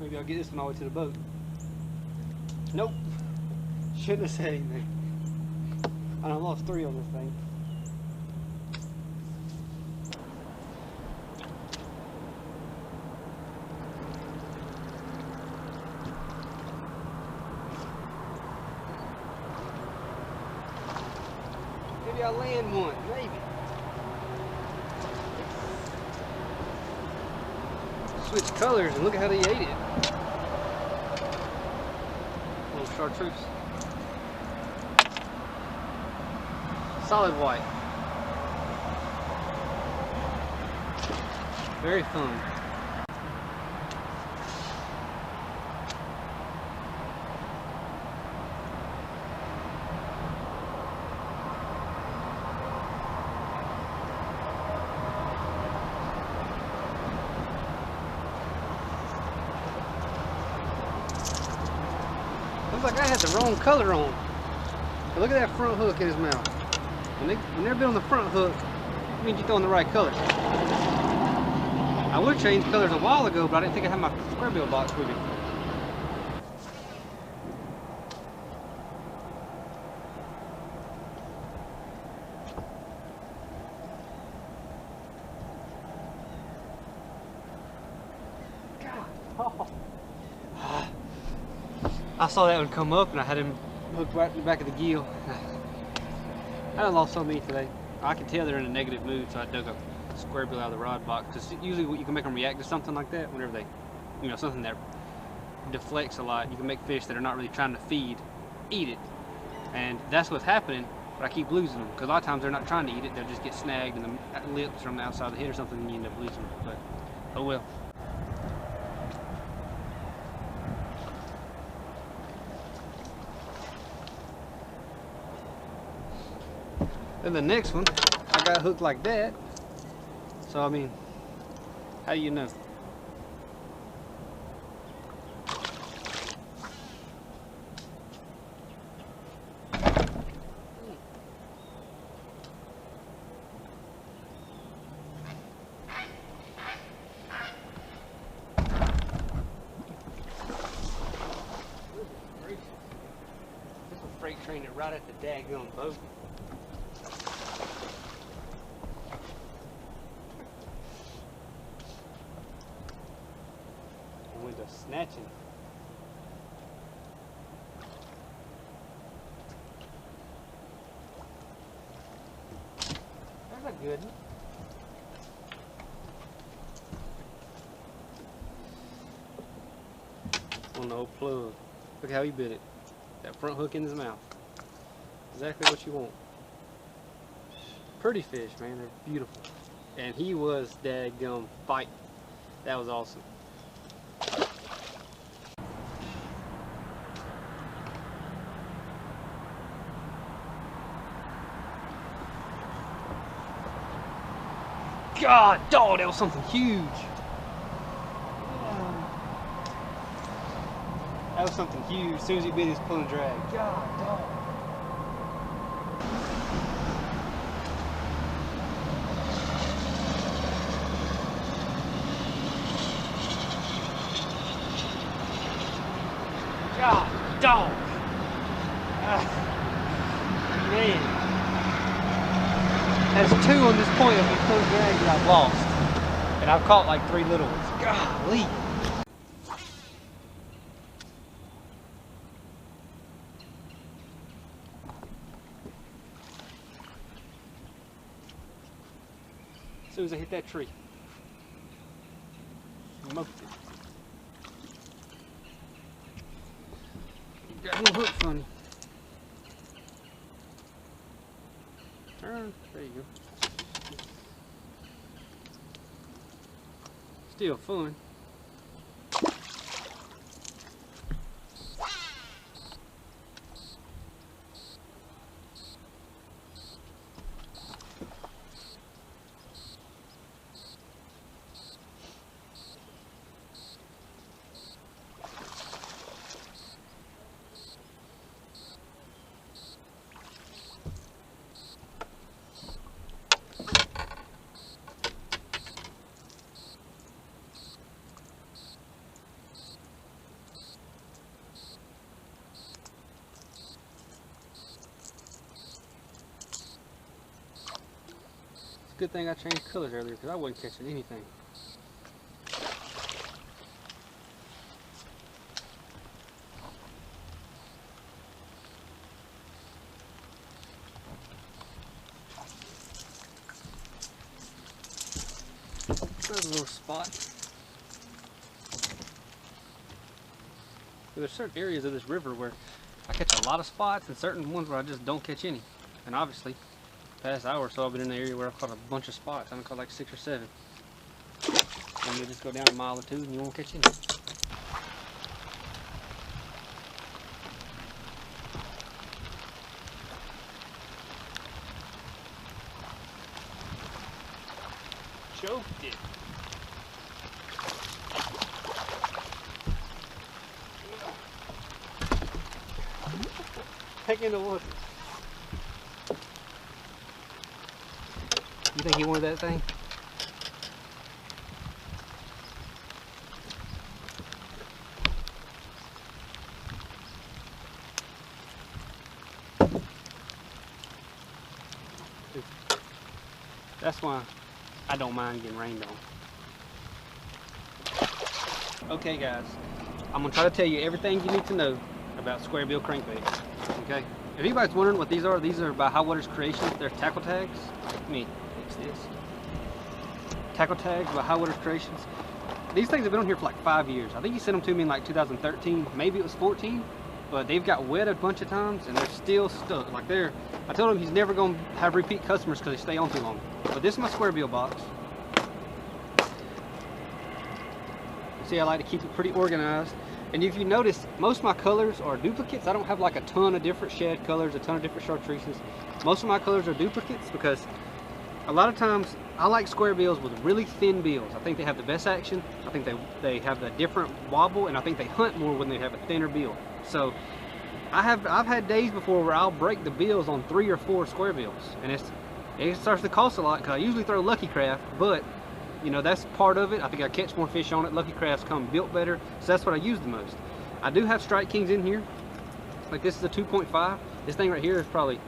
Maybe I'll get this one all the way to the boat. Nope. Shouldn't have said anything. I done lost 3 on this thing. Maybe I'll land one, maybe. Switch colors and look at how they ate it. Little chartreuse. Solid white. Very fun. Looks like I had the wrong color on. But look at that front hook in his mouth. When they're building the front hook, it means you're throwing the right color. I would have changed colors a while ago, but I didn't think I had my Squarebill box with me. God. Oh. I saw that one come up and I had him hooked right in the back of the gill. I done lost so many today. I can tell they're in a negative mood, so I dug a Squarebill out of the rod box. Because usually you can make them react to something like that whenever they, you know, something that deflects a lot. You can make fish that are not really trying to feed, eat it. And that's what's happening, but I keep losing them. Because a lot of times they're not trying to eat it, they'll just get snagged in the lips from the outside of the head or something and you end up losing them. But, oh well. Then the next one, I got hooked like that. So I mean, how do you know? This will freight train it right at the daggone boat. Snatching. That's a good one. On the old plug. Look how he bit it. That front hook in his mouth. Exactly what you want. Pretty fish, man. They're beautiful. And he was daggum fighting. That was awesome. God, dog, that was something huge. That was something huge. As soon as he bit, he was pulling drag. God, dog. God, dog. Man. That's 2 on this point of the close drag that I've lost. And I've caught like 3 little ones. Golly. As soon as I hit that tree. Smoked it. Got a little hook funny. Turn. There you go. Still fun. It's a good thing I changed colors earlier because I wasn't catching anything. There's a little spot. There's certain areas of this river where I catch a lot of spots and certain ones where I just don't catch any. And obviously, past hour or so I've been in the area where I've caught a bunch of spots. I've caught like 6 or 7. And you just go down a mile or 2 and you won't catch any. Choked it. Heck in the water. You think he wanted that thing? That's why I don't mind getting rained on. Okay guys, I'm going to try to tell you everything you need to know about Squarebill crankbaits. Okay? If anybody's wondering what these are by High Waters Creations. They're tackle tags. Let me fix this. Tackle tags by High Waters Creations. These things have been on here for like 5 years. I think he sent them to me in like 2013, maybe it was 14. But they've got wet a bunch of times and they're still stuck. Like I told him he's never going to have repeat customers because they stay on too long. But this is my Squarebill box. See, I like to keep it pretty organized. And if you notice, most of my colors are duplicates. I don't have like a ton of different shad colors, a ton of different chartreuses. Most of my colors are duplicates because a lot of times I like Squarebills with really thin bills. I think they have the best action. I think they have the different wobble, and I think they hunt more when they have a thinner bill. So I've had days before where I'll break the bills on 3 or 4 Squarebills, and it starts to cost a lot because I usually throw Lucky Craft, but you know, that's part of it. I think I catch more fish on it. Lucky Crafts come built better, so that's what I use the most. I do have Strike Kings in here. Like this is a 2.5. This thing right here is probably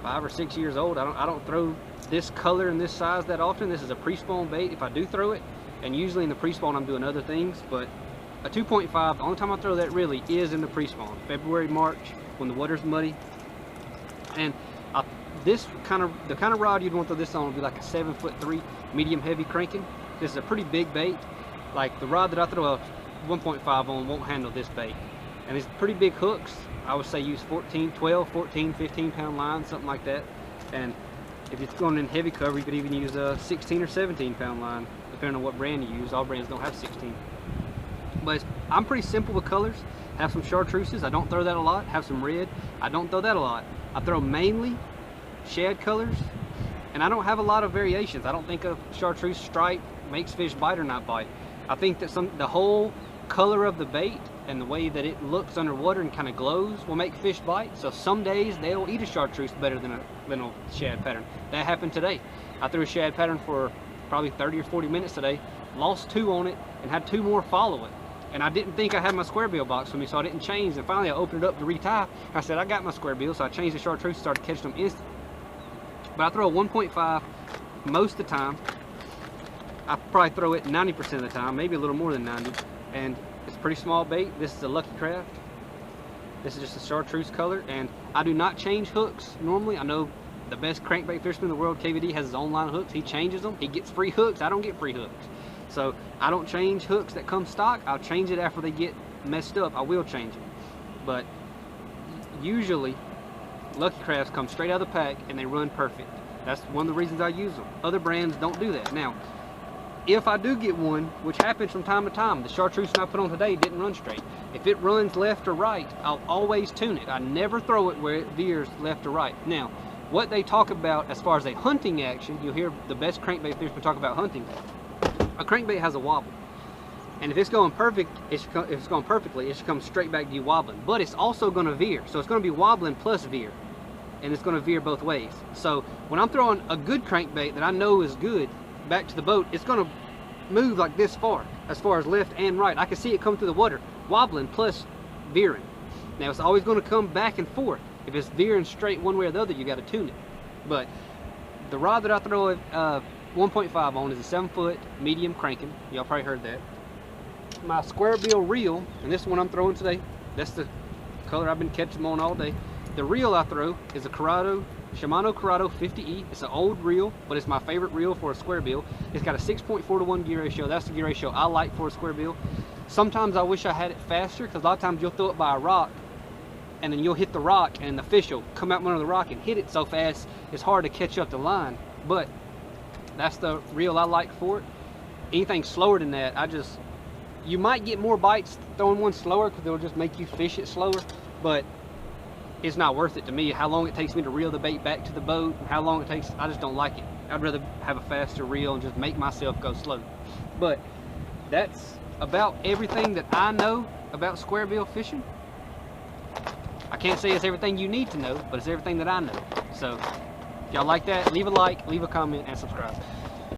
5 or 6 years old. I don't throw this color and this size that often. This is a pre-spawn bait if I do throw it, and usually in the pre-spawn I'm doing other things, but a 2.5, the only time I throw that really is in the pre-spawn. February, March, when the water's muddy. And the kind of rod you'd want to throw this on would be like a 7'3" medium heavy Crankin. This is a pretty big bait. Like the rod that I throw a 1.5 on won't handle this bait. And it's pretty big hooks. I would say use 12, 14, 15 pound lines, something like that. And if it's going in heavy cover, you could even use a 16 or 17 pound line, depending on what brand you use. All brands don't have 16. But I'm pretty simple with colors. Have some chartreuses. I don't throw that a lot. Have some red. I don't throw that a lot. I throw mainly shad colors, and I don't have a lot of variations. I don't think a chartreuse stripe makes fish bite or not bite. I think that the whole color of the bait and the way that it looks underwater and kind of glows will make fish bite. So some days they'll eat a chartreuse better than a shad pattern. That happened today. I threw a shad pattern for probably 30 or 40 minutes today, lost 2 on it, and had 2 more follow it. And I didn't think I had my Squarebill box with me, so I didn't change. And finally I opened it up to retie. I said, I got my Squarebill, so I changed the chartreuse and started catching them instantly. But I throw a 1.5 most of the time. I probably throw it 90% of the time, maybe a little more than 90. And it's a pretty small bait. This is a Lucky Craft. This is just a chartreuse color. And I do not change hooks normally. I know the best crankbait fisherman in the world, KVD, has his own line of hooks. He changes them. He gets free hooks. I don't get free hooks. So I don't change hooks that come stock. I'll change it after they get messed up. I will change it. But usually Lucky Crafts come straight out of the pack and they run perfect. That's one of the reasons I use them. Other brands don't do that. Now, if I do get one, which happens from time to time, the chartreuse I put on today didn't run straight. If it runs left or right, I'll always tune it. I never throw it where it veers left or right. Now, what they talk about as far as a hunting action, you'll hear the best crankbait fishermen talk about hunting. A crankbait has a wobble. And if it's going perfect, if it's going perfectly, it should come straight back to you wobbling. But it's also going to veer. So it's going to be wobbling plus veer. And it's going to veer both ways. So when I'm throwing a good crankbait that I know is good back to the boat, it's going to move like this far as left and right. I can see it come through the water, wobbling plus veering. Now it's always going to come back and forth. If it's veering straight one way or the other, you got to tune it. But The rod that I throw 1.5 on is a 7-foot medium Crankin. Y'all probably heard that. My Squarebill reel, and this one I'm throwing today, that's the color I've been catching them on all day. The reel I throw is a Shimano Corrado 50E. It's an old reel, but it's my favorite reel for a Squarebill. It's got a 6.4 to 1 gear ratio. That's the gear ratio I like for a Squarebill. Sometimes I wish I had it faster, because a lot of times you'll throw it by a rock, and then you'll hit the rock, and the fish will come out from under the rock and hit it so fast, it's hard to catch up the line. But that's the reel I like for it. Anything slower than that, you might get more bites throwing one slower, because it'll just make you fish it slower, but it's not worth it to me. How long it takes me to reel the bait back to the boat, and how long it takes, I just don't like it. I'd rather have a faster reel and just make myself go slow. But that's about everything that I know about Squarebill fishing. I can't say it's everything you need to know, but it's everything that I know. So if y'all like that, leave a like, leave a comment, and subscribe.